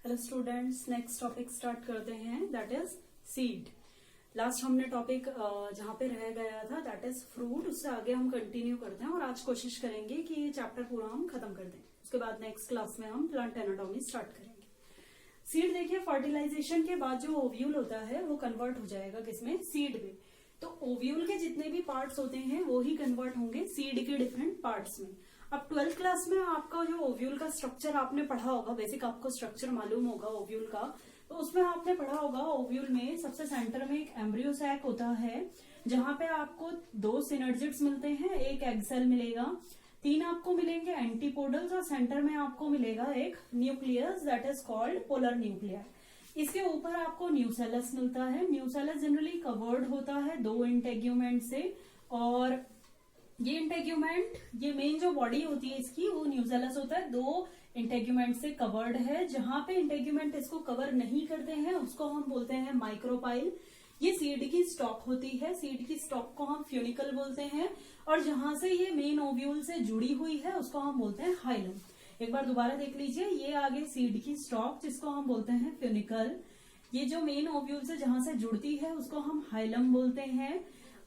Hello students, next topic start करते हैं, that is seed. Last हमने टॉपिक जहां पे रह गया था दैट इज फ्रूट, उससे आगे हम कंटिन्यू करते हैं और आज कोशिश करेंगे कि ये चैप्टर पूरा हम खत्म कर दें। उसके बाद नेक्स्ट क्लास में हम प्लांट एनाटॉमी स्टार्ट करेंगे। सीड देखिए, फर्टिलाइजेशन के बाद जो ओव्यूल होता है वो कन्वर्ट हो जाएगा किसमें, सीड में। तो ओव्यूल के जितने भी पार्ट्स होते हैं वो ही कन्वर्ट होंगे सीड के डिफरेंट पार्ट्स में। अब 12th क्लास में आपका जो ओव्यूल का स्ट्रक्चर आपने पढ़ा होगा, बेसिक आपको स्ट्रक्चर मालूम होगा ओव्यूल का, तो उसमें आपने पढ़ा होगा ओव्यूल में सबसे सेंटर में एक एम्ब्रियो सैक होता है जहां पे आपको 2 सिनर्जिड्स मिलते हैं, एक एग सेल मिलेगा, 3 आपको मिलेंगे एंटीपोडल्स और सेंटर में आपको मिलेगा एक nucleus that is called polar nuclear. इसके ऊपर आपको न्यूसेलस मिलता है। न्यूसेलस जनरली कवर्ड होता है 2 इंटेग्यूमेंट से, और ये इंटेग्यूमेंट, ये मेन जो बॉडी होती है इसकी, वो न्यूसेलस होता है, 2 इंटेग्यूमेंट से कवर्ड है। जहां पे इंटेग्यूमेंट इसको कवर नहीं करते हैं उसको हम बोलते हैं माइक्रोपाइल। ये सीड की स्टॉक होती है, सीड की स्टॉक को हम फ्यूनिकल बोलते हैं, और जहां से ये मेन ओव्यूल से जुड़ी हुई है उसको हम बोलते हैं हाइलम। एक बार दोबारा देख लीजिए, ये आगे सीड की स्टॉक जिसको हम बोलते हैं फ्यूनिकल, ये जो मेन ओव्यूल से जहां से जुड़ती है उसको हम हाइलम बोलते हैं।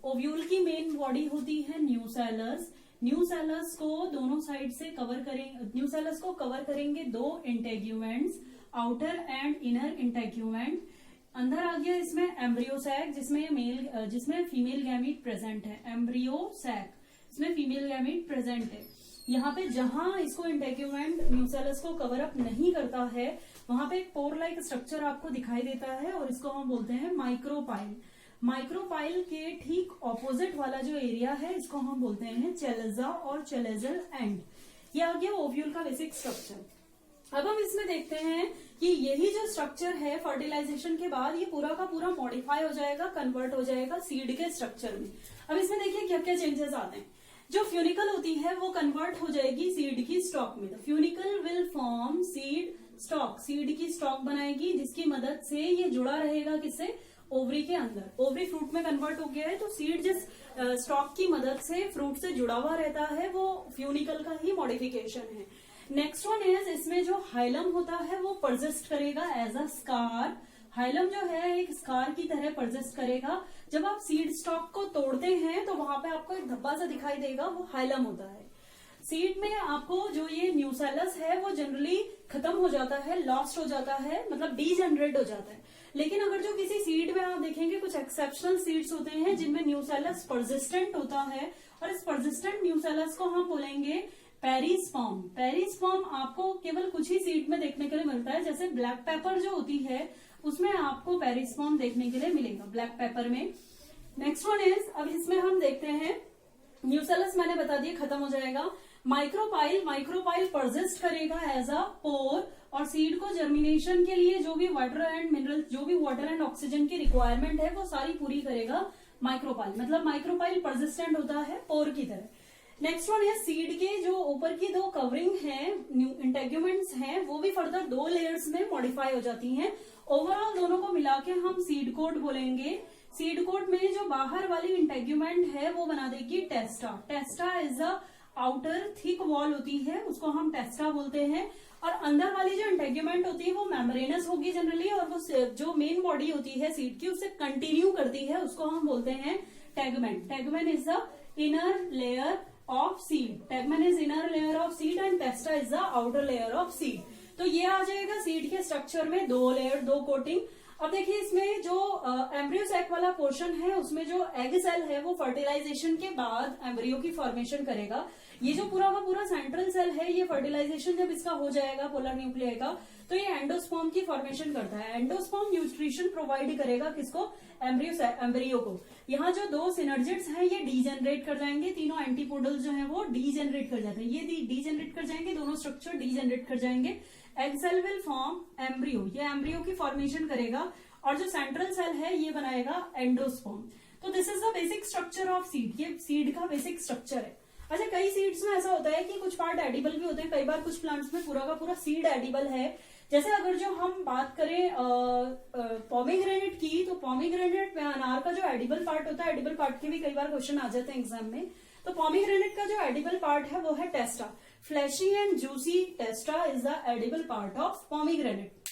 ओव्यूल की मेन बॉडी होती है न्यूसेलस। न्यूसेलस को दोनों साइड से कवर करेंगे, न्यूसेलस को कवर करेंगे 2 integuments, outer and inner integument. अंदर आ गया इसमें एम्ब्रियो सैक जिसमें फीमेल गैमीट प्रेजेंट है। एम्ब्रियो सैक, इसमें फीमेल गैमीट प्रेजेंट है। यहाँ पे जहां इसको इंटेग्यूमेंट न्यूसेलस को कवर अप नहीं करता है वहां पे एक पोर लाइक स्ट्रक्चर आपको दिखाई देता है और इसको हम बोलते हैं माइक्रोपाइल। माइक्रोपाइल के ठीक ऑपोजिट वाला जो एरिया है इसको हम बोलते हैं चेलेजा और चेलेजल एंड। ये आ गया ओव्यूल का बेसिक स्ट्रक्चर। अब हम इसमें देखते हैं कि यही जो स्ट्रक्चर है फर्टिलाइजेशन के बाद ये पूरा का पूरा मॉडिफाई हो जाएगा, कन्वर्ट हो जाएगा सीड के स्ट्रक्चर में। अब इसमें देखिए क्या क्या चेंजेस आते हैं। जो फ्यूनिकल होती है वो कन्वर्ट हो जाएगी सीड की स्टॉक में। Funicle will form seed stock, seed की स्टॉक बनाएगी जिसकी मदद से ये जुड़ा रहेगा किससे, ओवरी के अंदर। ओवरी फ्रूट में कन्वर्ट हो गया है तो सीड जिस स्टॉक की मदद से फ्रूट से जुड़ा हुआ रहता है वो फ्यूनिकल का ही मॉडिफिकेशन है। नेक्स्ट वन इज, इसमें जो हाइलम होता है वो परसिस्ट करेगा एज अ स्कार। हाइलम जो है एक स्कार की तरह परसिस्ट करेगा। जब आप सीड स्टॉक को तोड़ते हैं तो वहां पे आपको एक धब्बा सा दिखाई देगा, वो हाइलम होता है। सीड में आपको जो ये न्यूसेलस है वो जनरली खत्म हो जाता है, लॉस्ट हो जाता है, मतलब डीजनरेट हो जाता है। लेकिन अगर जो किसी सीड में आप देखेंगे कुछ एक्सेप्शनल सीड्स होते हैं जिनमें न्यूसेलस परसिस्टेंट होता है, और इस परसिस्टेंट न्यूसेलस को हम बोलेंगे पेरिस्पर्म। पेरिस्पर्म आपको केवल कुछ ही सीड में देखने के लिए मिलता है, जैसे ब्लैक पेपर जो होती है उसमें आपको पेरिस्पर्म देखने के लिए मिलेगा, ब्लैक पेपर में। नेक्स्ट वन इज, अब इसमें हम देखते हैं न्यूसेलस मैंने बता दिया खत्म हो जाएगा। माइक्रोपाइल परसिस्ट करेगा एज अ पोर, और सीड को जर्मिनेशन के लिए जो भी वाटर एंड मिनरल, जो भी वाटर एंड ऑक्सीजन की रिक्वायरमेंट है वो सारी पूरी करेगा माइक्रोपाइल। मतलब माइक्रोपाइल परसिस्टेंट होता है पोर की तरह। नेक्स्ट वन है, सीड के जो ऊपर की 2 कवरिंग है, इंटेग्यूमेंट्स हैं, वो भी फर्दर 2 लेयर्स में मॉडिफाई हो जाती हैं। ओवरऑल दोनों को मिला के हम सीड कोट बोलेंगे। सीड कोट में जो बाहर वाली इंटेग्यूमेंट है वो बना देगी testa. Testa is a outer thick wall होती है, उसको हम टेस्टा बोलते हैं। और अंदर वाली जो इंटेग्यूमेंट होती है वो मेम्ब्रेनस होगी जनरली, और वो जो मेन बॉडी होती है सीड की उससे कंटिन्यू करती है, उसको हम बोलते हैं tegmen. Tegmen is the inner layer of seed. Tegmen is inner layer of seed and टेस्टा is the outer layer of seed. तो ये आ जाएगा सीड के स्ट्रक्चर में 2 लेयर, 2 कोटिंग। अब देखिए इसमें जो एम्ब्रियो सैक वाला पोर्शन है उसमें जो एग सेल है वो फर्टिलाइजेशन के बाद एम्ब्रियो की फॉर्मेशन करेगा। ये जो पूरा का पूरा सेंट्रल सेल है ये फर्टिलाइजेशन जब इसका हो जाएगा पोलर न्यूक्लियर का, तो ये एंडोस्पर्म की फॉर्मेशन करता है। एंडोस्पर्म न्यूट्रिशन प्रोवाइड करेगा किसको, एम्ब्रियो को। यहाँ जो 2 सिनर्जिड्स हैं ये डीजेनरेट कर जाएंगे, तीनों एंटीपोडल्स जो हैं वो डीजेनरेट कर जाते हैं, ये डीजेनरेट कर जाएंगे, दोनों स्ट्रक्चर डीजेनरेट कर जाएंगे। Egg cell will form embryo, ये एम्ब्रियो की फॉर्मेशन करेगा, और जो सेंट्रल सेल है ये बनाएगा एंडोस्पर्म। तो this is the basic structure of seed, ये सीड का बेसिक स्ट्रक्चर है। अच्छा, कई सीड्स में ऐसा होता है कि कुछ पार्ट एडिबल भी होते हैं, कई बार कुछ प्लांट्स में पूरा का पूरा सीड एडिबल है। जैसे अगर जो हम बात करें पोमीग्रेनेट की, तो पोमीग्रेनेट में अनार का जो एडिबल पार्ट होता है, एडिबल पार्ट के भी कई बार क्वेश्चन आ जाते हैं एग्जाम में, तो पोमीग्रेनेट का जो एडिबल पार्ट है वो है testa. Flashy and juicy testa is the edible part of pomegranate.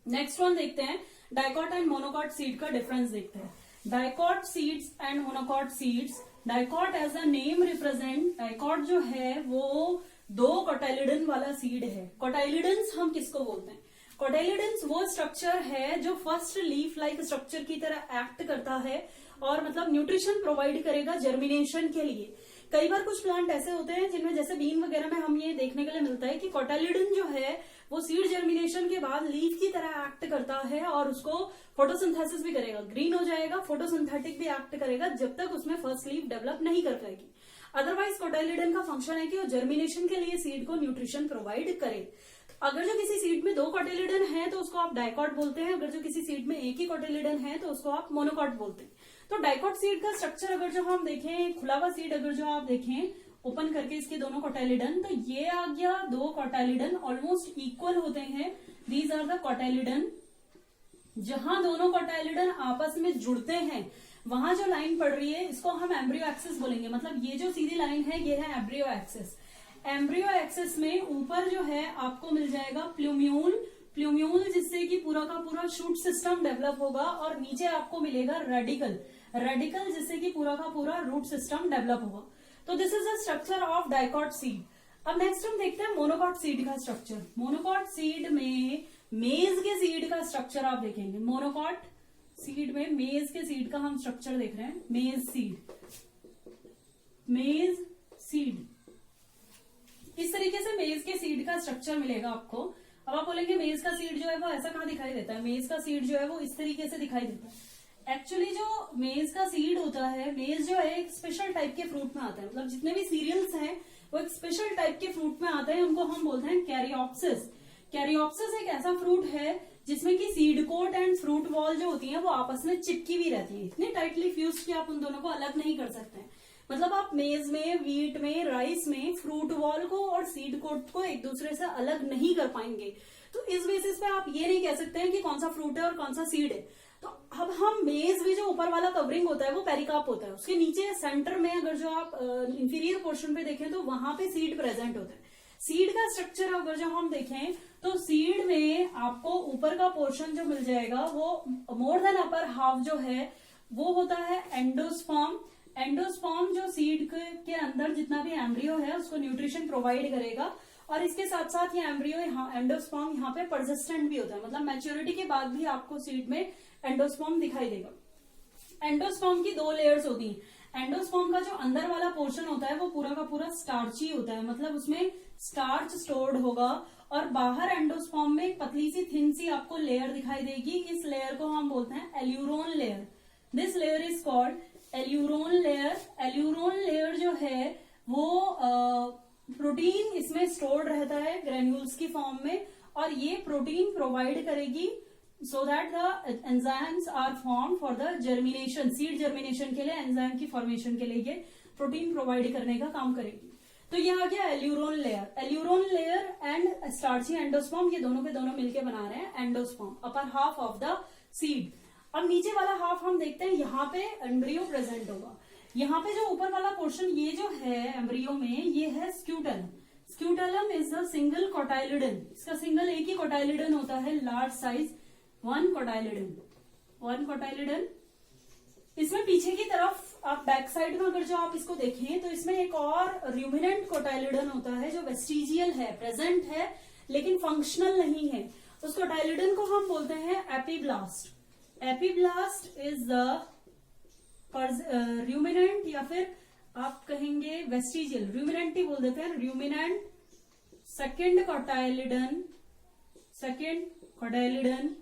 Next one देखते हैं, डाइकॉट एंड मोनोकॉट सीड का डिफरेंस देखते हैं। Dicot seeds and monocot seeds, dicot as a name represent, dicot जो है वो 2 कोटाइलिडन वाला सीड है। कोटाइलिडन्स हम किसको बोलते हैं? कोटाइलिडन्स वो स्ट्रक्चर है जो फर्स्ट लीफ लाइक स्ट्रक्चर की तरह एक्ट करता है और मतलब न्यूट्रिशन प्रोवाइड करेगा जर्मिनेशन के लिए। कई बार कुछ प्लांट ऐसे होते हैं जिनमें जैसे बीन वगैरह में हम ये देखने के लिए मिलता है कि कोटाइलिडन जो है वो सीड जर्मिनेशन के बाद लीफ की तरह एक्ट करता है और उसको फोटोसिंथेसिस भी करेगा, ग्रीन हो जाएगा, फोटोसिंथेटिक भी एक्ट करेगा जब तक उसमें फर्स्ट लीफ डेवलप नहीं कर पाएगी। अदरवाइज कोटाइलिडन का फंक्शन है कि वो जर्मिनेशन के लिए सीड को न्यूट्रिशन प्रोवाइड करे। अगर जो किसी सीड में 2 कोटाइलिडन है तो उसको आप डाइकॉट बोलते हैं, अगर जो किसी सीड में एक ही कोटाइलिडन है तो उसको आप मोनोकॉट बोलते हैं। तो डाइकॉट सीड का स्ट्रक्चर अगर जो हम देखें, खुला हुआ सीड अगर जो आप देखें ओपन करके इसके दोनों कोटाइलिडन, तो ये आ गया 2 कोटाइलिडन ऑलमोस्ट इक्वल होते हैं। These are the cotyledon. जहां दोनों कोटाइलिडन आपस में जुड़ते हैं वहां जो लाइन पड़ रही है इसको हम एम्ब्रियो एक्सिस बोलेंगे। मतलब ये जो सीधी लाइन है ये है एम्ब्रियो एक्सिस। एम्ब्रियो एक्सिस में ऊपर जो है आपको मिल जाएगा प्लूम्यूल, प्लूम्यूल जिससे कि पूरा का पूरा शूट सिस्टम डेवलप होगा, और नीचे आपको मिलेगा रेडिकल, रेडिकल जिससे कि पूरा का पूरा रूट सिस्टम डेवलप होगा। तो this is the structure of dicot seed. अब नेक्स्ट हम देखते हैं मोनोकॉट सीड का स्ट्रक्चर। मोनोकॉट सीड में मेज के सीड का स्ट्रक्चर आप देखेंगे। मोनोकॉट सीड में मेज के सीड का हम स्ट्रक्चर देख रहे हैं। मेज सीड, मेज सीड, इस तरीके से मेज के सीड का स्ट्रक्चर मिलेगा आपको। अब आप बोलेंगे मेज का सीड जो है वो ऐसा कहाँ दिखाई देता है? मेज का सीड जो है वो इस तरीके से दिखाई देता है। एक्चुअली जो मेज का सीड होता है, मेज जो है एक स्पेशल टाइप के फ्रूट में आता है। मतलब जितने भी सीरियल्स हैं वो एक स्पेशल टाइप के फ्रूट में आते हैं, उनको हम बोलते हैं कैरियोप्सिस। कैरियोप्सिस एक ऐसा फ्रूट है जिसमें कि seed coat and fruit wall जो होती है वो आपस में चिपकी हुई रहती है, इतनी टाइटली फ्यूज कि आप उन दोनों को अलग नहीं कर सकते हैं। मतलब आप मेज में, वीट में, राइस में फ्रूट वॉल को और सीड कोट को एक दूसरे से अलग नहीं कर पाएंगे। तो इस बेसिस पे आप ये नहीं कह सकते हैं कि कौन सा फ्रूट है और कौन सा सीड है। तो अब हम मेज में जो ऊपर वाला कवरिंग होता है वो पेरिकाप होता है, उसके नीचे सेंटर में अगर जो आप इंफीरियर पोर्शन पे देखें तो वहां पे सीड प्रेजेंट होता है। सीड का स्ट्रक्चर अगर जो हम देखें तो सीड में आपको ऊपर का पोर्शन जो मिल जाएगा वो मोर देन अपर हाफ जो है वो होता है एंडोस्पर्म। एंडोस्पर्म जो सीड के अंदर जितना भी एम्ब्रियो है उसको न्यूट्रिशन प्रोवाइड करेगा, और इसके साथ साथ ये एम्ब्रियो एंडोस्पर्म यहाँ पे परसिस्टेंट भी होता है। मतलब मैच्योरिटी के बाद भी आपको सीड में एंडोस्पर्म दिखाई देगा। एंडोस्पर्म की 2 लेयर्स होती हैं। एंडोस्पर्म का जो अंदर वाला पोर्शन होता है वो पूरा का पूरा स्टार्ची होता है, मतलब उसमें स्टार्च स्टोर्ड होगा, और बाहर एंडोस्पर्म में एक पतली सी थिन सी आपको लेयर दिखाई देगी। इस लेयर को हम बोलते हैं aleurone layer. This layer is called aleurone layer. Aleurone layer जो है वो प्रोटीन इसमें स्टोर्ड रहता है ग्रेन्यूल्स की फॉर्म में, और ये प्रोटीन प्रोवाइड करेगी so that the enzymes are formed for the germination, seed germination के लिए एंजाइम की फॉर्मेशन के लिए ये प्रोटीन प्रोवाइड करने का काम करेगी। तो ये आ गया aleurone layer. Aleurone layer and starchy endosperm, ये दोनों के दोनों मिलके बना रहे हैं endosperm, upper half of the seed. अब नीचे वाला हाफ हम देखते हैं, यहाँ पे एम्ब्रियो प्रेजेंट होगा। यहाँ पे जो ऊपर वाला पोर्शन ये जो है एम्ब्रियो में ये है स्क्यूटलम। स्क्यूटलम इज द सिंगल कोटाइलिडन। इसका सिंगल एक ही कोटाइलिडन होता है, लार्ज साइज, 1 कोटाइलिडन, 1 कोटाइलिडन। इसमें पीछे की तरफ आप बैक साइड में अगर जो आप इसको देखें तो इसमें एक और र्यूमिनेंट कोटाइलिडन होता है जो वेस्टिजियल है, प्रेजेंट है लेकिन फंक्शनल नहीं है। उस कोटाइलिडन को हम बोलते हैं epiblast. Epiblast is the ruminant, या फिर आप कहेंगे वेस्टिजियल, र्यूमिनेंट ही बोल देते हैं, ruminant second cotyledon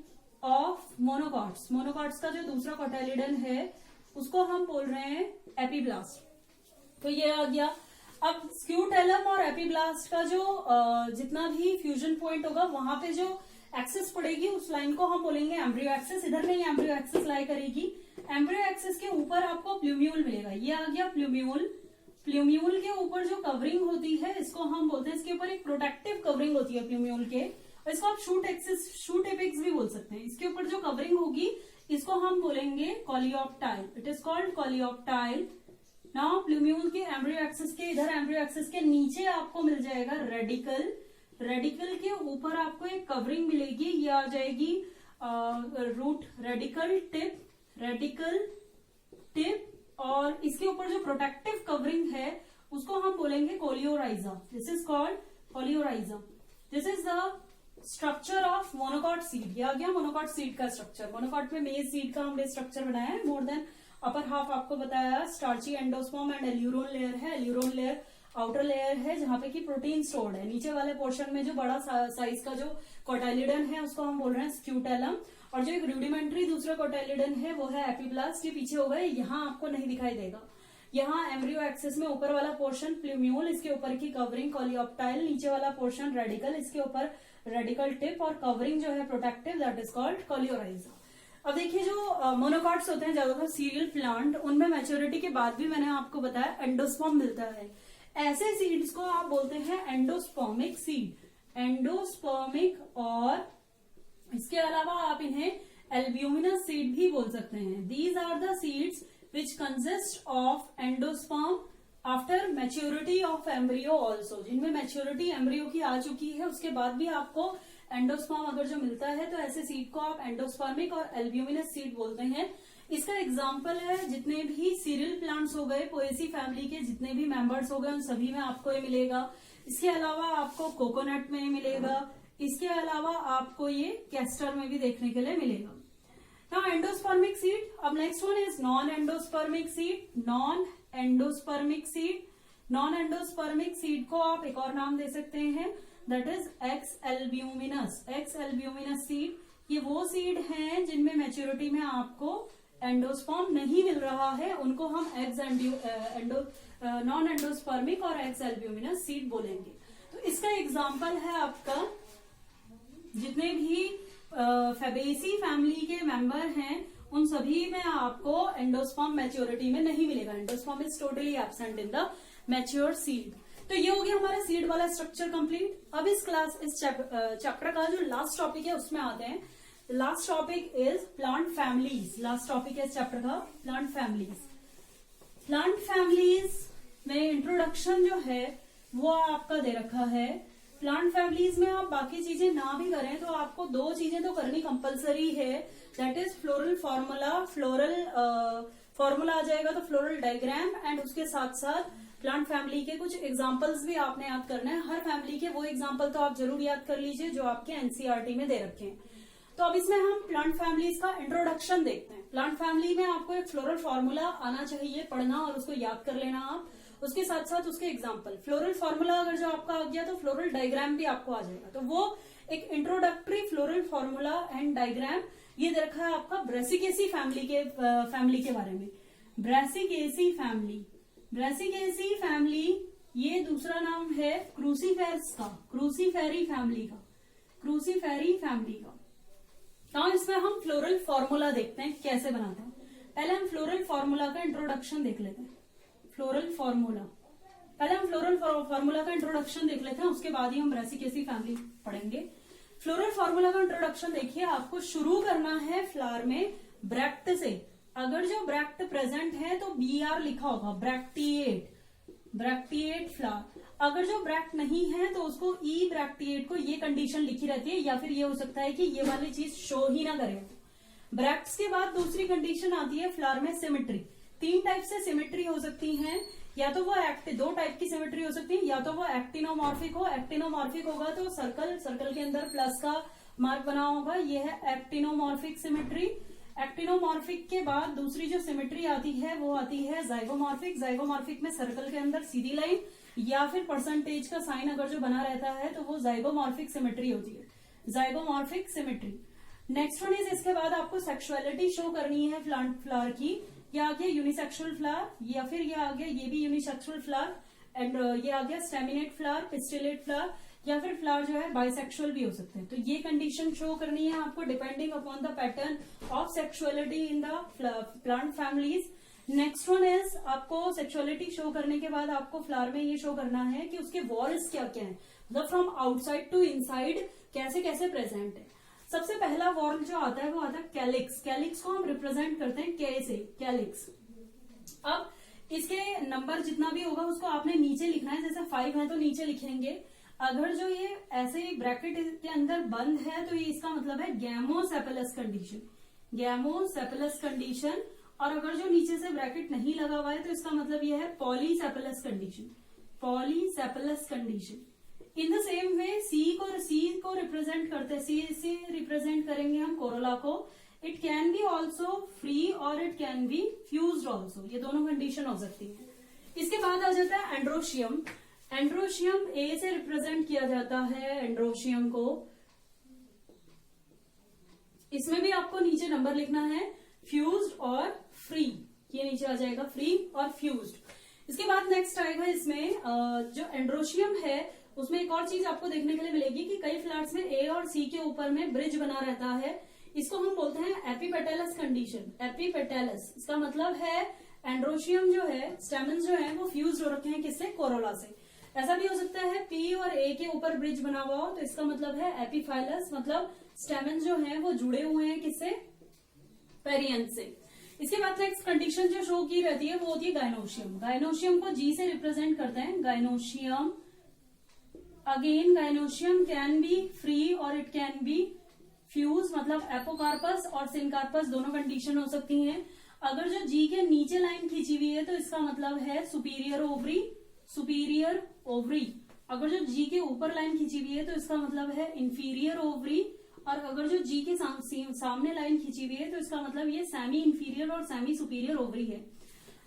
of monocots. Monocots का जो दूसरा कोटाइलिडन है उसको हम बोल रहे हैं एपीब्लास्ट। तो ये आ गया। अब स्क्यूटेलम और एपीब्लास्ट का जो जितना भी फ्यूजन पॉइंट होगा वहां पे जो एक्सिस पड़ेगी उस लाइन को हम बोलेंगे एम्ब्रियो एक्सिस। इधर में एम्ब्रियो एक्सिस लाई करेगी। एम्ब्रियो एक्सिस के ऊपर आपको प्लूम्यूल मिलेगा। ये आ गया प्लूम्यूल। प्लूम्यूल के ऊपर जो कवरिंग होती है इसको हम बोलते हैं, इसके ऊपर एक प्रोटेक्टिव कवरिंग होती है प्लूम्यूल के, इसको आप शूट एपेक्स भी बोल सकते हैं। इसके ऊपर जो कवरिंग होगी इसको हम बोलेंगे coleoptile. It is called coleoptile. Now plumule के एम्ब्रियो एक्सिस के इधर, एम्ब्रियो एक्सिस के नीचे आपको मिल जाएगा रेडिकल। रेडिकल के ऊपर आपको एक कवरिंग मिलेगी, ये आ जाएगी रूट, रेडिकल टिप, और इसके ऊपर जो प्रोटेक्टिव कवरिंग है उसको हम बोलेंगे coleorhiza. This is called coleorhiza. This is the structure of monocot seed. ये आ गया मोनोकॉट सीड का स्ट्रक्चर। मोनोकॉट में मेज सीड का हमने स्ट्रक्चर बनाया है। मोर देन अपर हाफ आपको बताया starchy endosperm and aleurone layer है। एल्यूरोन लेयर आउटर लेयर है जहां पे कि प्रोटीन स्टोर्ड है। नीचे वाले पोर्शन में जो बड़ा साइज का जो कोटाइलिडन है उसको हम बोल रहे हैं स्क्यूटेलम, और जो एक रूडिमेंट्री दूसरा कोटाइलिडन है वो है एपिब्लास्ट। ये पीछे हो गए, यहाँ आपको नहीं दिखाई देगा। यहाँ एम्ब्रियो एक्सिस में ऊपर वाला पोर्शन प्लूम्यूल, इसके ऊपर की कवरिंग कोलियोप्टाइल, नीचे वाला पोर्शन रेडिकल, इसके ऊपर रेडिकल टिप, और कवरिंग जो है protective, that is called coleorhiza. अब देखिए जो मोनोकॉट्स होते हैं ज्यादातर सीरियल प्लांट, उनमें मैच्योरिटी के बाद भी मैंने आपको बताया एंडोस्पर्म मिलता है। ऐसे सीड्स को आप बोलते हैं एंडोस्पर्मिक सीड। एंडोस्पर्मिक, और इसके अलावा आप इन्हें एल्ब्यूमिनस सीड भी बोल सकते हैं। These are the seeds which consist of endosperm after maturity of embryo also. जिनमें मैच्योरिटी एम्ब्रियो की आ चुकी है उसके बाद भी आपको एंडोस्पर्म अगर जो मिलता है तो ऐसे सीड को आप एंडोस्पर्मिक और एल्ब्यूमिनस सीड बोलते हैं। इसका एग्जाम्पल है जितने भी सीरियल प्लांट्स हो गए, पोएसी फैमिली के जितने भी मेंबर्स हो गए उन सभी में आपको ये मिलेगा। इसके अलावा आपको कोकोनट में मिलेगा। इसके अलावा आपको ये कैस्टर में भी देखने के लिए मिलेगा। Now endospermic seed. अब next one is non endospermic seed. Non endospermic seed, non endospermic seed को आप एक और नाम दे सकते हैं, that is ex albuminous. Ex albuminous seed, ये वो सीड हैं जिनमें मैच्योरिटी में आपको एंडोस्पर्म नहीं मिल रहा है, उनको हम एक्स नॉन एंडोस्पर्मिक और एक्स एल्ब्यूमिनस सीड बोलेंगे। तो इसका एग्जाम्पल है आपका जितने भी फेबेसी फैमिली के मेंबर हैं उन सभी में आपको एंडोस्पर्म मैच्योरिटी में नहीं मिलेगा। Endosperm is totally absent in the mature seed. तो ये हो गया हमारा सीड वाला स्ट्रक्चर कंप्लीट। अब इस चैप्टर का जो लास्ट टॉपिक है उसमें आते हैं। Last topic is plant families. Last topic है इस चैप्टर का प्लांट फैमिलीज। प्लांट फैमिलीज में इंट्रोडक्शन जो है वो आपका दे रखा है। प्लांट फैमिलीज में आप बाकी चीजें ना भी करें तो आपको दो चीजें तो करनी कंपलसरी है, that is floral formula. Floral formula आ जाएगा तो फ्लोरल डायग्राम, एंड उसके साथ साथ प्लांट फैमिली के कुछ एग्जाम्पल्स भी आपने याद करना है। हर फैमिली के वो एग्जाम्पल तो आप जरूर याद कर लीजिए जो आपके एनसीईआरटी में दे रखे हैं। तो अब इसमें हम प्लांट फैमिलीज का इंट्रोडक्शन देखते हैं। प्लांट फैमिली में आपको एक फ्लोरल फॉर्मूला आना चाहिए, पढ़ना और उसको याद कर लेना आप। उसके साथ साथ उसके एग्जाम्पल। फ्लोरल फॉर्मूला अगर जो आपका आ गया तो फ्लोरल डायग्राम भी आपको आ जाएगा। तो वो एक introductory floral formula and diagram ये दे रखा है आपका ब्रेसिकेसी फैमिली के बारे में। ब्रेसिकेसी फैमिली, ब्रेसिकेसी फैमिली ये दूसरा नाम है क्रूसीफेरस का, क्रूसीफेरी फैमिली का, क्रूसीफेरी फैमिली का। तो इसमें हम फ्लोरल फॉर्मूला देखते हैं कैसे बनाते हैं। पहले हम फ्लोरल फॉर्मूला का इंट्रोडक्शन देख लेते हैं। फ्लोरल फॉर्मूला, पहले हम फ्लोरल फॉर्मूला का इंट्रोडक्शन देख लेते हैं, उसके बाद ही हम ब्रेसिकेसी फैमिली पढ़ेंगे। फ्लोरल फॉर्मूला का इंट्रोडक्शन देखिए, आपको शुरू करना है फ्लावर में ब्रैक्ट से। अगर जो ब्रैक्ट प्रेजेंट है तो BR लिखा होगा, ब्रैक्टिएट, ब्रैक्टिएट फ्लावर। अगर जो ब्रैक्ट नहीं है तो उसको ई ब्रैक्टिएट को ये कंडीशन लिखी रहती है, या फिर ये हो सकता है कि ये वाली चीज शो ही ना करे। ब्रैक्ट्स के बाद दूसरी कंडीशन आती है फ्लावर में सिमेट्री। तीन टाइप से सिमेट्री हो सकती है, या तो वो दो टाइप की सिमेट्री हो सकती है, या तो वो एक्टिनोमॉर्फिक हो। एक्टिनोमॉर्फिक होगा तो सर्कल के अंदर प्लस का मार्क बना होगा, ये है एक्टिनोमॉर्फिक सिमेट्री। एक्टिनोमॉर्फिक के बाद दूसरी जो सिमेट्री आती है वो आती है जाइगोमॉर्फिक। जाइगोमॉर्फिक में सर्कल के अंदर सीधी लाइन या फिर परसेंटेज का साइन अगर जो बना रहता है तो वो जाइगोमॉर्फिक सिमेट्री होती है, zygomorphic symmetry. Next one is, इसके बाद आपको सेक्सुअलिटी शो करनी है फ्लावर की। ये आ गया यूनिसेक्सुअल फ्लावर, या फिर ये आ गया ये भी यूनिसेक्सुअल फ्लावर, एंड ये आ गया स्टेमिनेट फ्लावर, पिस्टिलेट फ्लावर, या फिर फ्लावर जो है बाइसेक्सुअल भी हो सकते हैं। तो ये कंडीशन शो करनी है आपको depending upon the pattern of sexuality in the plant families. Next one is, आपको सेक्सुअलिटी शो करने के बाद आपको फ्लावर में ये शो करना है कि उसके वॉल्स क्या क्या है, मतलब फ्रॉम आउटसाइड टू इनसाइड कैसे कैसे प्रेजेंट है। सबसे पहला वॉर्ल जो आता है वो आता है कैलिक्स। कैलिक्स को हम रिप्रेजेंट करते हैं के से, कैलिक्स। अब इसके नंबर जितना भी होगा उसको आपने नीचे लिखना है, जैसे 5 है तो नीचे लिखेंगे। अगर जो ये ऐसे ही ब्रैकेट के अंदर बंद है तो ये इसका मतलब है गैमोसेफेलस कंडीशन, गैमोसेफेलस कंडीशन। और अगर जो नीचे से ब्रैकेट नहीं लगा हुआ है तो इसका मतलब ये है polycephalous condition, polycephalous condition. In the same way C को रिप्रेजेंट करते हैं, सी से रिप्रेजेंट करेंगे हम कोरोला को। It can be also free और it can be fused also, ये दोनों कंडीशन हो सकती है। इसके बाद आ जाता है एंड्रोशियम। एंड्रोशियम ए से रिप्रेजेंट किया जाता है एंड्रोशियम को। इसमें भी आपको नीचे नंबर लिखना है, फ्यूज्ड और फ्री, ये नीचे आ जाएगा फ्री और फ्यूज्ड। इसके बाद नेक्स्ट आएगा इसमें जो एंड्रोशियम है उसमें एक और चीज आपको देखने के लिए मिलेगी कि कई फ्लैट्स में ए और सी के ऊपर में ब्रिज बना रहता है, इसको हम बोलते हैं एपिपेटलस कंडीशन, एपिपेटलस। इसका मतलब है एंड्रोशियम जो है, स्टेमन्स जो है वो फ्यूज्ड हो रखे हैं किससे, कोरोला से। ऐसा भी हो सकता है पी और ए के ऊपर ब्रिज बना हुआ हो, तो इसका मतलब है एपिफाइलस, मतलब स्टेमन्स जो है वो जुड़े हुए हैं किससे, पेरियंस से। इसके बाद नेक्स्ट कंडीशन जो शो की रहती है वो होती है गायनोशियम। गायनोशियम को जी से रिप्रेजेंट करते हैं, gynoecium. Again gynoecium can be free और इट कैन बी फ्यूज, मतलब एपोकार्पस और सिनकार्पस दोनों कंडीशन हो सकती हैं। अगर जो जी के नीचे लाइन खींची हुई है तो इसका मतलब है सुपीरियर ओवरी, सुपीरियर ओवरी। अगर जो जी के ऊपर लाइन खींची हुई है तो इसका मतलब है इंफीरियर ओवरी। और अगर जो जी के सामने लाइन खींची हुई है तो इसका मतलब ये सेमी इंफीरियर और सेमी सुपीरियर ओवरी है।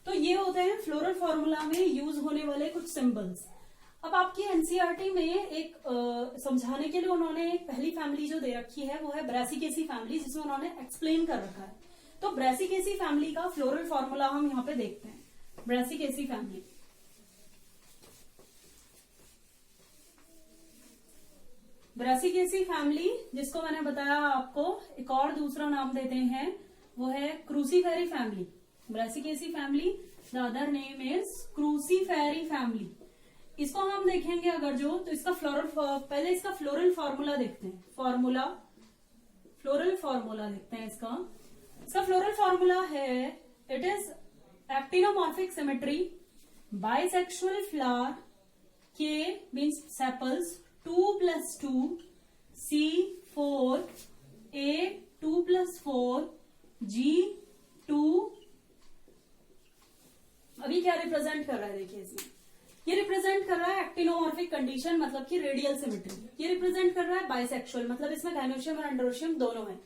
तो ये होते हैं फ्लोरल फॉर्मूला में यूज होने वाले कुछ सिंबल्स। अब आपकी एनसीईआरटी में एक समझाने के लिए उन्होंने एक पहली फैमिली जो दे रखी है वो है ब्रासिकेसी फैमिली, जिसमें उन्होंने एक्सप्लेन कर रखा है। तो ब्रासिकेसी फैमिली का फ्लोरल फॉर्मूला हम यहाँ पे देखते हैं। ब्रासिकेसी फैमिली, ब्रासिकेसी फैमिली जिसको मैंने बताया आपको एक और दूसरा नाम देते हैं वो है Cruciferae family. Brassicaceae family the other name is Cruciferae family. इसको हम देखेंगे अगर जो, तो इसका पहले इसका फ्लोरल फॉर्मूला देखते हैं। फॉर्मूला, फ्लोरल फॉर्मूला देखते हैं इसका फ्लोरल फॉर्मूला है, it is actinomorphic symmetry, bisexual flower, के means sepals, 2 + 2, C 4, A 2 + 4, G 2। अभी क्या रिप्रेजेंट कर रहा है देखिए इसमें, ये रिप्रेजेंट कर रहा है एक्टिनोमॉर्फिक कंडीशन, मतलब कि रेडियल सिमेट्री। ये रिप्रेजेंट कर रहा है बाइसेक्सुअल, मतलब इसमें गायनोशियम और एंड्रोशियम दोनों है।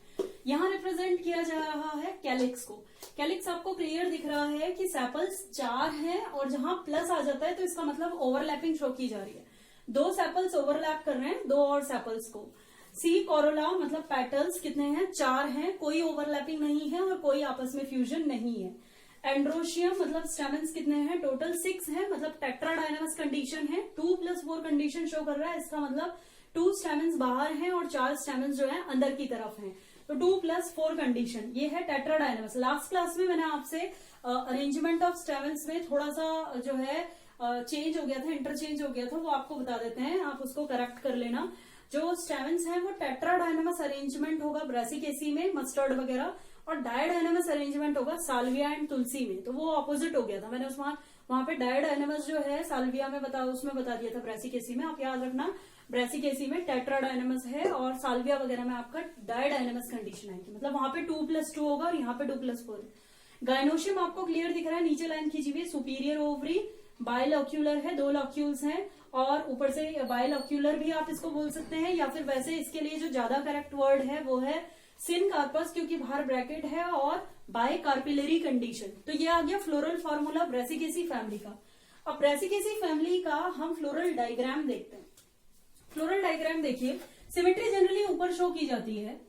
यहाँ रिप्रेजेंट किया जा रहा है कैलिक्स को। कैलिक्स आपको क्लियर दिख रहा है कि सेपल्स 4 हैं और जहां प्लस आ जाता है तो इसका मतलब ओवरलैपिंग शो की जा रही है। 2 सेपल्स ओवरलैप कर रहे हैं 2 और सेपल्स को। सी कोरोला मतलब पेटल्स कितने हैं, 4 हैं, कोई ओवरलैपिंग नहीं है और कोई आपस में फ्यूजन नहीं है। एंड्रोशियम मतलब स्टेमन्स कितने हैं, टोटल 6 है, मतलब टेट्राडाइनमस कंडीशन है। 2 + 4 कंडीशन शो कर रहा है, इसका मतलब 2 स्टेमन्स बाहर हैं और 4 स्टेमन्स जो है अंदर की तरफ हैं। तो 2 + 4 कंडीशन, ये है टेट्राडाइनमस। लास्ट क्लास में मैंने आपसे अरेंजमेंट ऑफ स्टेमन्स में थोड़ा सा जो है चेंज हो गया था, इंटरचेंज हो गया था, वो आपको बता देते हैं, आप उसको करेक्ट कर लेना। जो स्टेमन्स हैं वो टेट्राडाइनमस अरेंजमेंट होगा ब्रासिकेसी में, मस्टर्ड वगैरह, और डायडाइनमस अरेंजमेंट होगा साल्विया एंड तुलसी में। तो वो ऑपोजिट हो गया था, मैंने वहां पे डायडाइनमस जो है साल्विया में उसमें बता दिया था ब्रासिकेसी में। आप याद रखना ब्रासिकेसी में टेट्राडाइनमस है और साल्विया वगैरह में आपका डायडाइनमस कंडीशन आएगी, मतलब वहां पे 2 + 2 होगा और यहाँ पे 2 + 4। गायनोशियम आपको क्लियर दिख रहा है, नीचे लाइन खींची हुई, सुपीरियर ओवरी, बाइलॉक्यूलर है, 2 लॉक्यूल्स हैं, और ऊपर से बाइलॉक्यूलर भी आप इसको बोल सकते हैं, या फिर वैसे इसके लिए जो ज्यादा करेक्ट वर्ड है वो है सिनकार्पस, क्योंकि बाहर ब्रैकेट है, और बाइकार्पिलरी कंडीशन। तो ये आ गया फ्लोरल फॉर्मूला ब्रासिकेसी फैमिली का। अब ब्रासिकेसी फैमिली का हम फ्लोरल डायग्राम देखते हैं। फ्लोरल डायग्राम देखिए, सिमेट्री जनरली ऊपर शो की जाती है।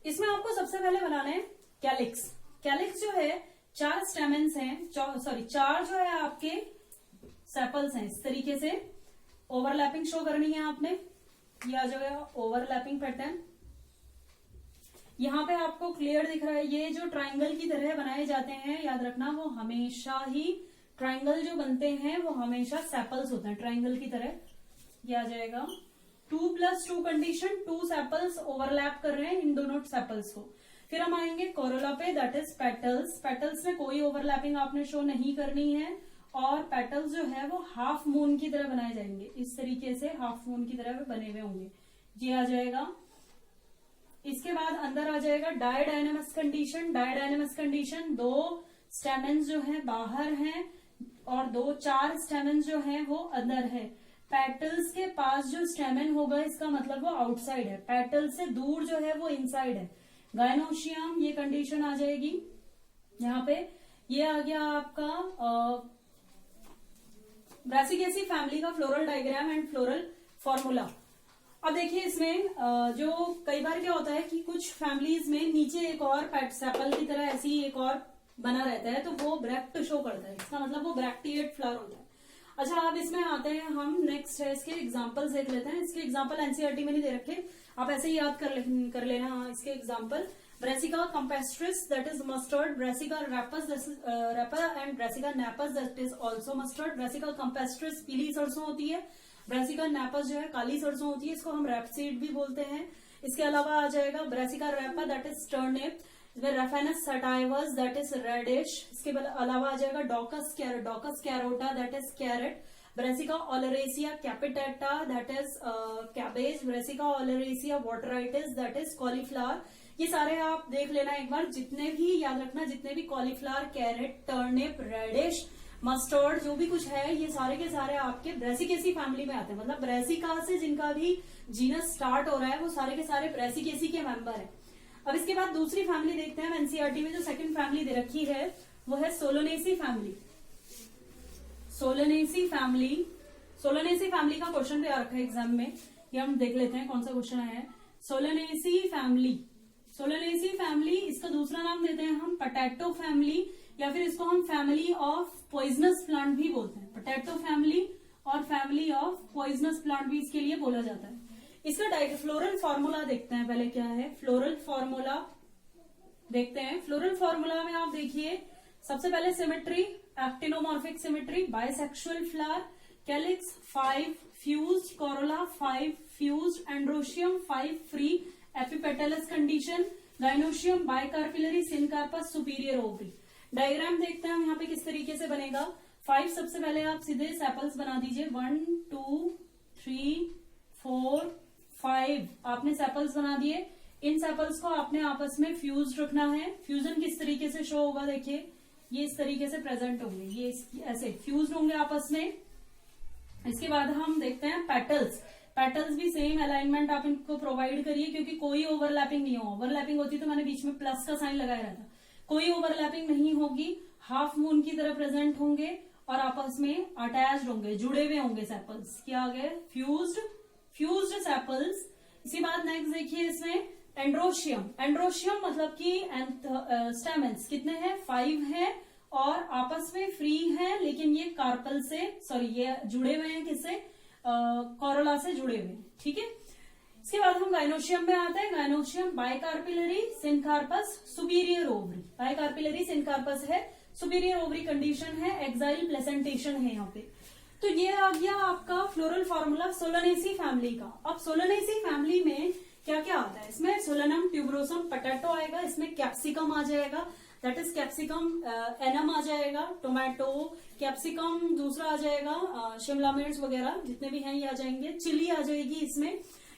इसमें आपको सबसे पहले बनाना है कैलिक्स। कैलिक्स जो है 4 स्टेमेंस हैं, 4 जो है आपके सेपल्स हैं। इस तरीके से ओवरलैपिंग शो करनी है आपने, ये आ जाएगा ओवरलैपिंग पैटर्न। यहाँ पे आपको क्लियर दिख रहा है, ये जो ट्राइंगल की तरह बनाए जाते हैं, याद रखना वो हमेशा ही ट्राइंगल जो बनते हैं वो हमेशा सेपल्स होते हैं ट्राइंगल की तरह। ये आ जाएगा 2 + 2 कंडीशन, 2 सेपल्स ओवरलैप कर रहे हैं इन दोनों सेपल्स को। फिर हम आएंगे कोरोला पे, दैट इज पेटल्स। पेटल्स में कोई ओवरलैपिंग आपने शो नहीं करनी है, और पेटल्स जो है वो हाफ मून की तरह बनाए जाएंगे, इस तरीके से हाफ मून की तरह बने हुए होंगे, ये आ जाएगा। इसके बाद अंदर आ जाएगा डायडायनेमस कंडीशन। डायडायनेमस कंडीशन, 2 स्टेमेंस जो है बाहर हैं और 4 स्टेमेंस जो है वो अंदर है। पेटल्स के पास जो स्टेमेन होगा इसका मतलब वो आउटसाइड है, पेटल से दूर जो है वो इनसाइड है। गायनोशियम, ये कंडीशन आ जाएगी यहाँ पे। ये आ गया आपका ब्रासिकेसी फैमिली का floral diagram and floral formula. अब देखिए इसमें जो कई बार क्या होता है कि कुछ फैमिलीज में नीचे एक और सेपल की तरह ऐसी एक और बना रहता है, तो वो ब्रैक्ट शो करता है, इसका मतलब वो ब्रैक्टिएट फ्लावर होता है। अच्छा, अब इसमें आते हैं हम नेक्स्ट है, इसके एग्जांपल्स देख लेते हैं। इसके एग्जांपल एनसीईआरटी में नहीं दे रखे, आप ऐसे ही याद कर लेना इसके example. Brassica campestris that is mustard, Brassica rapus rapper and Brassica napus that is also mustard. Brassica campestris पीली सरसों होती है, ब्रेसिका नैपस जो है काली सरसों होती है, इसको हम रैपसीड भी बोलते हैं। इसके अलावा आ जाएगा Brassica rapa that is turnip, Raphanus sativus that is radish. इसके अलावा आ जाएगा Daucus carota that is carrot, Brassica oleracea capitata that is cabbage, Brassica oleracea botrytis that is cauliflower. ये सारे आप देख लेना एक बार, जितने भी याद रखना, जितने भी cauliflower, carrot, turnip, radish, mustard, जो भी कुछ है, ये सारे के सारे आपके ब्रेसिकेसी फैमिली में आते हैं। मतलब ब्रेसिका से जिनका भी जीनस स्टार्ट हो रहा है वो सारे के सारे ब्रेसिकेसी के मेंबर हैं। अब इसके बाद दूसरी फैमिली देखते हैं। एनसीईआरटी में जो सेकंड फैमिली दे रखी है वो है सोलोनेसी फैमिली। सोलोनेसी फैमिली का क्वेश्चन भी आ रखा है एग्जाम में, ये हम देख लेते हैं कौन सा क्वेश्चन आया है। सोलोनेसी फैमिली, इसका दूसरा नाम देते हैं हम पोटैटो फैमिली, या फिर इसको हम फैमिली ऑफ पॉइजनस प्लांट भी बोलते हैं। पोटैटो फैमिली और फैमिली ऑफ पॉइजनस प्लांट भी इसके लिए बोला जाता है। इसका फ्लोरल फॉर्मूला देखते हैं पहले, क्या है फ्लोरल फॉर्मूला देखते हैं। फ्लोरल फॉर्मूला में आप देखिए सबसे पहले symmetry, actinomorphic symmetry, bisexual flower, calyx 5 fused, corolla 5 fused, androecium 5 free, epipetalous condition, gynoecium bicarpellary, syncarpous superior ovary. Diagram देखते हैं हम यहाँ पे किस तरीके से बनेगा। 5 सबसे पहले आप सीधे सेपल्स बना दीजिए, 1 2 3 4 5 आपने सेपल्स बना दिए। इन सेपल्स को आपने आपस में फ्यूज रखना है। फ्यूजन किस तरीके से शो होगा, देखिए ये इस तरीके से प्रेजेंट होंगे, ये ऐसे फ्यूज होंगे आपस में। इसके बाद हम देखते हैं पेटल्स भी सेम अलाइनमेंट आप इनको प्रोवाइड करिए, क्योंकि कोई ओवरलैपिंग नहीं हो। ओवरलैपिंग होती तो मैंने बीच में प्लस का साइन लगाया रहता, कोई ओवरलैपिंग नहीं होगी। हाफ मून की तरह प्रेजेंट होंगे और आपस में अटैच्ड होंगे, जुड़े हुए होंगे सेपल्स। क्या आ गए, फ्यूज्ड सेपल्स। इसी बात नेक्स्ट देखिए इसमें एंड्रोशियम मतलब कि स्टेमेंस कितने हैं, 5 हैं और आपस में फ्री हैं, लेकिन ये कार्पल से ये जुड़े हुए हैं, किससे, कोरोला से जुड़े हुए हैं, ठीक है। इसके बाद हम गाइनोशियम में आते हैं। Gynoecium bicarpellary, syncarpous, superior ovary. Bicarpellary syncarpous है, सुपीरियर ओवरी कंडीशन है, एक्साइल प्लेसेंटेशन है यहाँ पे। तो ये आ गया आपका फ्लोरल फॉर्मूला सोलोनेसी फैमिली का। अब सोलोनेसी फैमिली में क्या क्या आता है, इसमें सोलेनम, ट्यूबरोसम, पोटैटो आएगा, इसमें कैप्सिकम आ जाएगा, दैट इज कैप्सिकम एनम आ जाएगा, टोमेटो, कैप्सिकम दूसरा आ जाएगा, शिमला मिर्च वगैरह जितने भी हैं ये आ जाएंगे, चिली आ जाएगी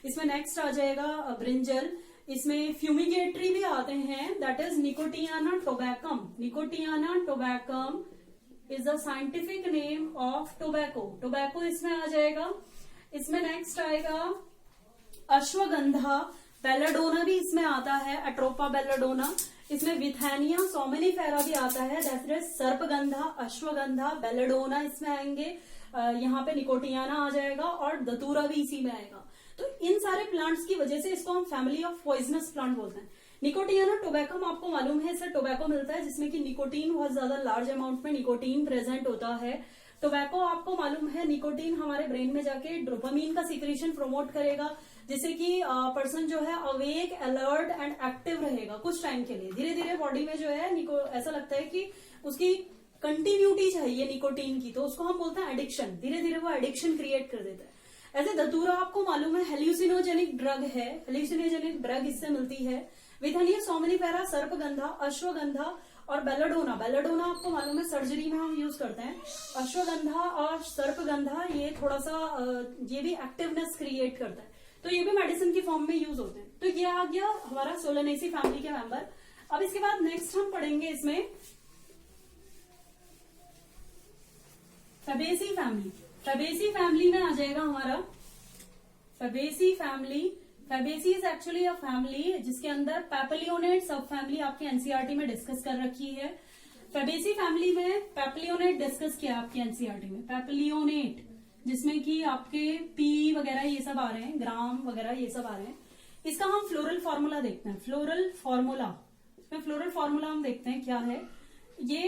इसमें नेक्स्ट आ जाएगा ब्रिंजल, इसमें फ्यूमिगेटरी भी आते हैं, that is Nicotiana tabacum. Nicotiana tabacum is the scientific name of tobacco इसमें आ जाएगा। इसमें नेक्स्ट आएगा अश्वगंधा, बेलाडोना भी इसमें आता है, अट्रोपा बेलाडोना। इसमें विथेनिया सोमेनिफेरा भी आता है, दैट इज सर्पगंधा, अश्वगंधा, बेलाडोना इसमें आएंगे। यहाँ पे निकोटियाना आ जाएगा और दतूरा भी इसी में आएगा। तो इन सारे प्लांट्स की वजह से इसको हम फैमिली ऑफ पॉइजनस प्लांट बोलते हैं। निकोटियाना टोबैकम आपको मालूम है, इससे टोबैको मिलता है जिसमें कि निकोटीन बहुत ज्यादा लार्ज अमाउंट में निकोटीन प्रेजेंट होता है। टोबैको आपको मालूम है निकोटीन हमारे ब्रेन में जाके डोपामीन का सिक्रेशन प्रमोट करेगा, जिससे कि पर्सन जो है अवेक, अलर्ट एंड एक्टिव रहेगा कुछ टाइम के लिए। धीरे धीरे बॉडी में जो है ऐसा लगता है कि उसकी कंटिन्यूटी चाहिए निकोटीन की, तो उसको हम बोलते हैं एडिक्शन। धीरे धीरे वो एडिक्शन क्रिएट कर देता है। ऐसे धतूरा आपको मालूम है हेल्यूसिनोजेनिक ड्रग है, हेल्यूसिनोजेनिक ड्रग इससे मिलती है। विथनिया सोमनीफेरा, सर्पगंधा, अश्वगंधा और बेलाडोना। बेलाडोना आपको मालूम है सर्जरी में हम यूज करते हैं। अश्वगंधा और सर्पगंधा ये थोड़ा सा ये भी एक्टिवनेस क्रिएट करता है, तो ये भी मेडिसिन की फॉर्म में यूज होते हैं। तो ये आ गया हमारा सोलेनेसी फैमिली के मेंबर। अब इसके बाद नेक्स्ट हम पढ़ेंगे इसमें फैबेसी फैमिली। फैबेसी फैमिली में आ जाएगा हमारा Fabaceae family. Fabaceae is actually a family जिसके अंदर पैपिलियोनेट सब फैमिली आपके एनसीईआरटी में डिस्कस कर रखी है। फैबेसी फैमिली में पैपिलियोनेट डिस्कस किया आपके एनसीईआरटी में। पैपिलियोनेट जिसमें कि आपके पी वगैरह ये सब आ रहे हैं, ग्राम वगैरह ये सब आ रहे हैं। इसका हम फ्लोरल फॉर्मूला देखते हैं। फ्लोरल फॉर्मूला, इसमें फ्लोरल फॉर्मूला हम देखते हैं क्या है। ये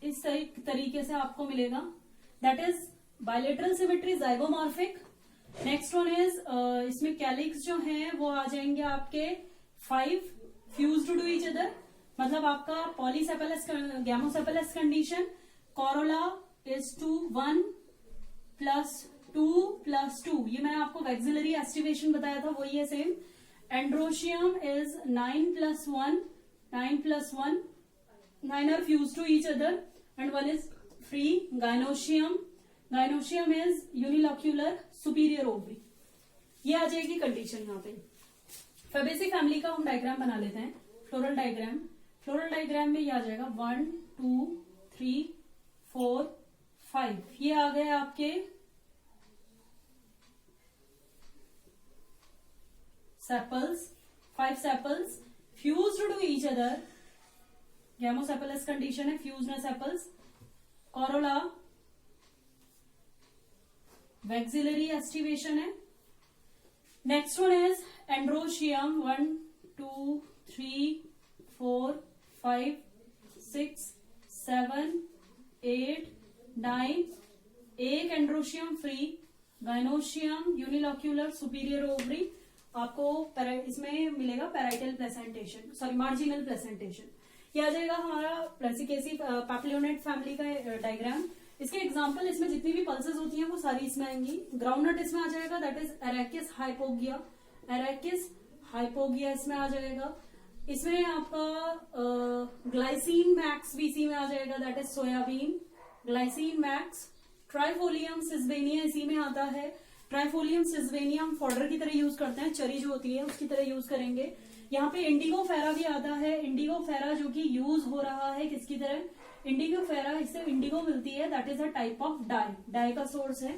इस तरीके से आपको मिलेगा, that is bilateral symmetry, zygomorphic. Next one is इसमें कैलिक्स जो हैं वो आ जाएंगे आपके 5 फ्यूज्ड टू ईच अदर, मतलब आपका पॉलीसेपेलस गैमोसेपेलस कंडीशन। कोरोला इज 1 + 2 + 2, ये मैंने आपको वैक्सिलरी एस्टिवेशन बताया था, वही है same. Androecium is 9 + 1, 9 + 1, 9 are fused to each other and 1 is free. Gynoecium is unilocular superior ovary। ये आ जाएगी कंडीशन यहाँ पे। फैबेसी फैमिली का हम डायग्राम बना लेते हैं, फ्लोरल डायग्राम। फ्लोरल डायग्राम में ये आ जाएगा 1 2 3 4 5, ये आ गए आपके sepals, 5 sepals fused to each other. Gamosepalous condition है, fused sepals. Corolla vexillary aestivation है। नेक्स्ट वन इज एंड्रोशियम 1 2 3 4 5 6 7 8 9, एक androecium free. Gynoecium unilocular superior ovary, आपको इसमें मिलेगा parietal placentation, sorry marginal placentation. ये आ जाएगा हमारा प्लेसिकेसी पैपिलियोनेट फैमिली का डायग्राम। इसके एग्जांपल, इसमें जितनी भी पल्सेस होती हैं वो सारी इसमें आएंगी। ग्राउंडनट इसमें आ जाएगा, दैट इज एरेकिस हाइपोगिया। एरेकिस हाइपोगिया इसमें आ जाएगा। इसमें आपका ग्लाइसिन मैक्स भी इसी में आ जाएगा, that is soybean. Glycine max. Trifolium Sesbania इसी में आता है। ट्राइफोलियम सिस्बेनिया हम फॉडर की तरह यूज करते हैं, चरी जो होती है उसकी तरह यूज करेंगे। यहाँ पे इंडिगो फेरा भी आता है। इंडिगो फेरा जो कि यूज हो रहा है किसकी तरह, इंडिगो फेरा, इससे इंडिगो मिलती है, that is a type of dye, dye का सोर्स है।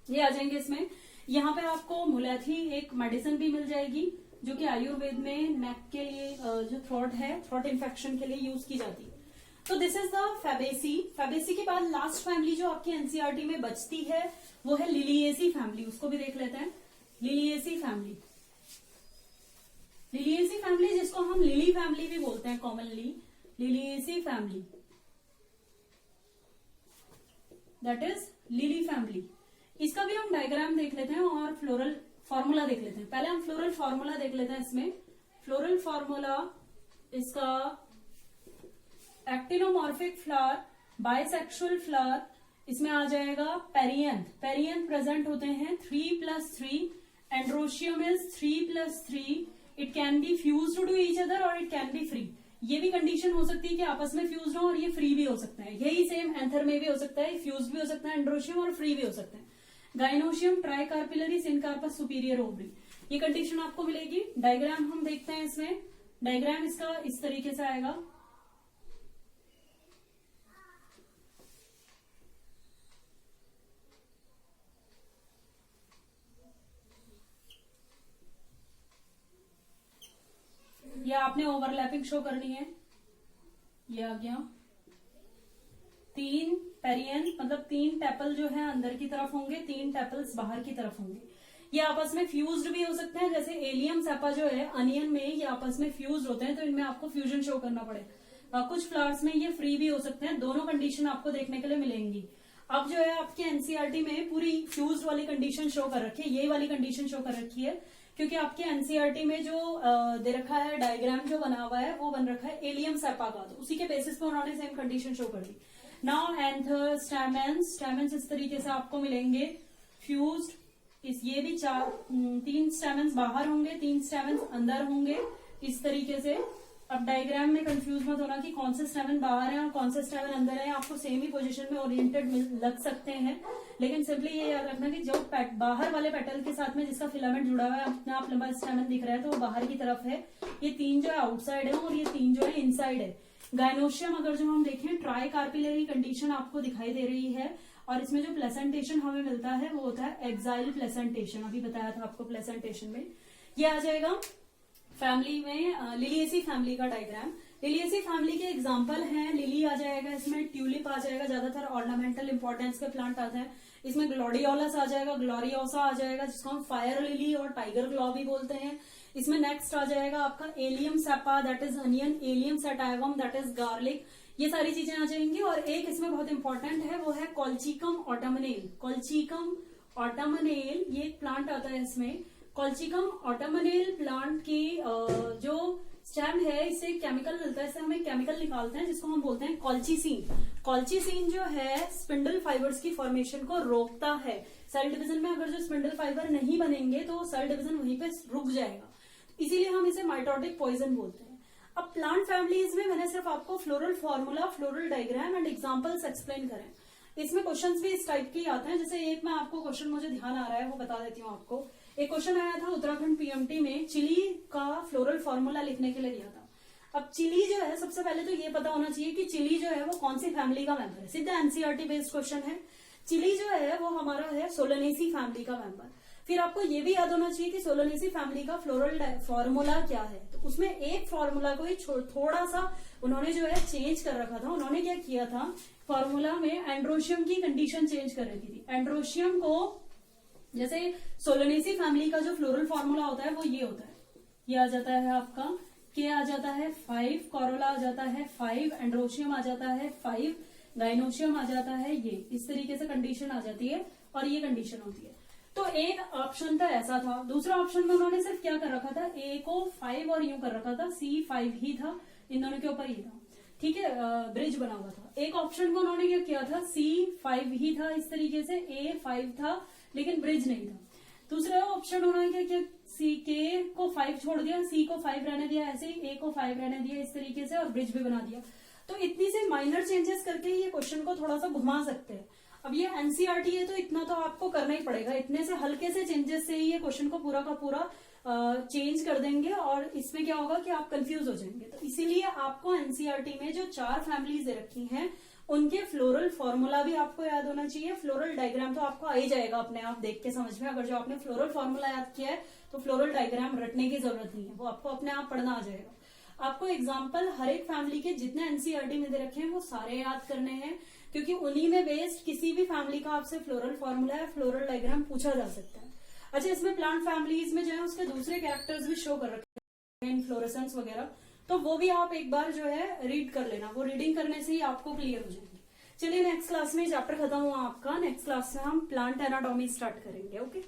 ये आ जाएंगे इसमें। यहाँ पे आपको मुलैथी एक मेडिसिन भी मिल जाएगी जो कि आयुर्वेद में नेक के लिए, जो थ्रोट है, थ्रोट इन्फेक्शन के लिए यूज की जाती है। तो this is the Fabaceae. Fabaceae के बाद लास्ट फैमिली जो आपकी एनसीईआरटी में बचती है वो है लिलिएसी फैमिली, उसको भी देख लेते हैं। लिलिएसी फैमिली, लिलिएसी फैमिली जिसको हम लिली फैमिली भी बोलते हैं commonly, Liliaceae family, that is lily family. इसका भी हम डायग्राम देख लेते हैं और फ्लोरल फॉर्मूला देख लेते हैं। पहले हम फ्लोरल फॉर्मूला देख लेते हैं। इसमें फ्लोरल फॉर्मूला इसका एक्टिनोमॉर्फिक फ्लावर, बाइसेक्सुअल फ्लावर, इसमें आ जाएगा पेरियंथ। पेरियंथ प्रेजेंट होते हैं 3 + 3। Androecium is 3 + 3। It can be fused to each other और इट कैन बी फ्री। ये भी कंडीशन हो सकती है कि आपस में फ्यूज हो और ये फ्री भी हो सकता है। यही सेम एंथर में भी हो सकता है, फ्यूज भी हो सकता है एंड्रोशियम और फ्री भी हो सकता है। गाइनोशियम ट्राइकार्पिलरी सिनकार्पस सुपीरियर ओवरी, ये कंडीशन आपको मिलेगी। डायग्राम हम देखते हैं इसमें। डायग्राम इसका इस तरीके से आएगा। ये आपने ओवरलैपिंग शो करनी है। ये आ गया 3 पेरियन, मतलब 3 टेपल जो है अंदर की तरफ होंगे, 3 टेपल्स बाहर की तरफ होंगे। ये आपस में फ्यूज्ड भी हो सकते हैं, जैसे एलियम सेपा जो है अनियन में, ये आपस में फ्यूज होते हैं, तो इनमें आपको फ्यूजन शो करना पड़ेगा। कुछ फ्लावर्स में ये फ्री भी हो सकते हैं। दोनों कंडीशन आपको देखने के लिए मिलेंगी। अब जो है आपके एनसीईआरटी में पूरी फ्यूज वाली कंडीशन शो कर रखी है, ये वाली कंडीशन शो कर रखी है, क्योंकि आपके एनसीईआरटी में जो दे रखा है डायग्राम जो बना हुआ है वो बन रखा है एलियम सेपा का, तो उसी के बेसिस पे उन्होंने सेम कंडीशन शो कर दी। नाउ एंथर, स्टैमेंस, स्टैमेंस इस तरीके से आपको मिलेंगे फ्यूज्ड ये भी 3 स्टेमन्स बाहर होंगे, 3 स्टेमन्स अंदर होंगे, इस तरीके से। अब डायग्राम में कंफ्यूज मत होना कि कौन से स्टेमन बाहर है और कौन से स्टेमन अंदर है, आपको सेम ही पोजीशन में ओरिएंटेड लग सकते हैं, लेकिन सिंपली ये याद रखना कि जो बाहर वाले पेटल के साथ में जिसका फिलामेंट जुड़ा हुआ है, अपने आप लंबा स्टेमन दिख रहा है तो वो बाहर की तरफ है। ये 3 जो है आउटसाइड है और ये 3 जो है इनसाइड है। गायनोशियम अगर जो हम देखें ट्राई कार्पिलरी कंडीशन आपको दिखाई दे रही है, और इसमें जो प्लेसेंटेशन हमें मिलता है वो होता है एक्साइल प्लेसेंटेशन। अभी बताया था आपको प्लेसेंटेशन में। ये आ जाएगा फैमिली में लिलिएसी फैमिली का डायग्राम। लिलिएसी फैमिली के एग्जांपल हैं, लिली आ जाएगा, इसमें ट्यूलिप आ जाएगा, ज्यादातर ऑर्नामेंटल इंपॉर्टेंस के प्लांट आते हैं। इसमें ग्लोडियोलस आ जाएगा, ग्लोरियोसा आ जाएगा, जिसको हम फायर लिली और टाइगर ग्लो भी बोलते हैं। इसमें नेक्स्ट आ जाएगा आपका allium cepa, that is onion, allium sativum, that is garlic. ये सारी चीजें आ जाएंगी। और एक इसमें बहुत इंपॉर्टेंट है, वो है कॉल्चिकम ऑटमनेल। कॉल्चिकम ऑटमनेल ये एक प्लांट आता है इसमें। कॉल्चिकम ऑटमनेल प्लांट की जो स्टेम है, इससे केमिकल मिलता है, इससे हम एक केमिकल निकालते हैं जिसको हम बोलते हैं कॉल्चिसीन। कॉल्चिसीन जो है स्पिंडल फाइबर्स की फॉर्मेशन को रोकता है। सेल डिवीजन में अगर जो स्पिंडल फाइबर नहीं बनेंगे तो सेल डिवीजन वहीं पे रुक जाएगा, इसीलिए हम इसे माइटोटिक पॉइजन बोलते हैं। अब प्लांट फैमिलीज में मैंने सिर्फ आपको floral formula, floral diagram and examples explain करें। इसमें क्वेश्चंस भी इस टाइप के आते हैं। जैसे एक मैं आपको क्वेश्चन मुझे ध्यान आ रहा है वो बता देती हूँ आपको। एक क्वेश्चन आया था उत्तराखंड पीएमटी में, चिली का फ्लोरल फॉर्मूला लिखने के लिए दिया था। अब चिली जो है, सबसे पहले तो ये पता होना चाहिए कि चिली जो है वो कौन सी फैमिली का मेंबर है। सीधा एनसीईआरटी बेस्ड क्वेश्चन है। चिली जो है वो हमारा है सोलोनेसी फैमिली का मेंबर। फिर आपको ये भी याद होना चाहिए कि सोलोनेसी फैमिली का फ्लोरल फॉर्मूला क्या है। तो उसमें एक फॉर्मूला को ही थोड़ा सा उन्होंने जो है चेंज कर रखा था। उन्होंने क्या किया था, फॉर्मूला में एंड्रोशियम की कंडीशन चेंज कर रखी थी। एंड्रोशियम को, जैसे सोलोनेसी फैमिली का जो फ्लोरल फॉर्मूला होता है वो ये होता है, ये आ जाता है आपका के आ जाता है 5, कोरोला आ जाता है 5, एंड्रोशियम आ जाता है 5, गाइनोशियम आ जाता है ये। इस तरीके से कंडीशन आ जाती है और ये कंडीशन होती है। तो एक ऑप्शन था ऐसा था। दूसरा ऑप्शन में उन्होंने सिर्फ क्या कर रखा था, ए को 5 और यूं कर रखा था, सी 5 ही था, इन दोनों के ऊपर ही था, ठीक है, ब्रिज बना हुआ था। एक ऑप्शन को उन्होंने क्या किया था, सी 5 ही था इस तरीके से, ए 5 था लेकिन ब्रिज नहीं था। दूसरा ऑप्शन उन्होंने क्या किया, सी के को 5 छोड़ दिया, सी को 5 रहने दिया, ऐसे ही ए को 5 रहने दिया इस तरीके से, और ब्रिज भी बना दिया। तो इतनी से माइनर चेंजेस करके ये क्वेश्चन को थोड़ा सा घुमा सकते हैं। अब ये एनसीईआरटी है तो इतना तो आपको करना ही पड़ेगा। इतने से हल्के से चेंजेस से ही ये क्वेश्चन को पूरा का पूरा चेंज कर देंगे और इसमें क्या होगा कि आप कंफ्यूज हो जाएंगे। तो इसीलिए आपको एनसीईआरटी में जो 4 फैमिलीज दे रखी हैं उनके फ्लोरल फॉर्मूला भी आपको याद होना चाहिए। फ्लोरल डायग्राम तो आपको आ ही जाएगा अपने आप देख के समझ में। अगर जो आपने फ्लोरल फॉर्मूला याद किया है तो फ्लोरल डायग्राम रटने की जरूरत नहीं है, वो आपको अपने आप पढ़ना आ जाएगा। आपको एग्जाम्पल हर एक फैमिली के जितने एनसीईआरटी में दे रखे हैं वो सारे याद करने हैं, क्योंकि उन्हीं में बेस्ड किसी भी फैमिली का आपसे फ्लोरल फॉर्मूला या फ्लोरल डायग्राम पूछा जा सकता है। अच्छा, इसमें प्लांट फैमिलीज में जो है उसके दूसरे कैरेक्टर्स भी शो कर रखे हैं, इन्फ्लोरेसेंस वगैरह, तो वो भी आप एक बार जो है रीड कर लेना। वो रीडिंग करने से ही आपको क्लियर हो जाएंगे। चलिए नेक्स्ट क्लास में चैप्टर खत्म हुआ आपका। नेक्स्ट क्लास में हम प्लांट एनाटॉमी स्टार्ट करेंगे। ओके।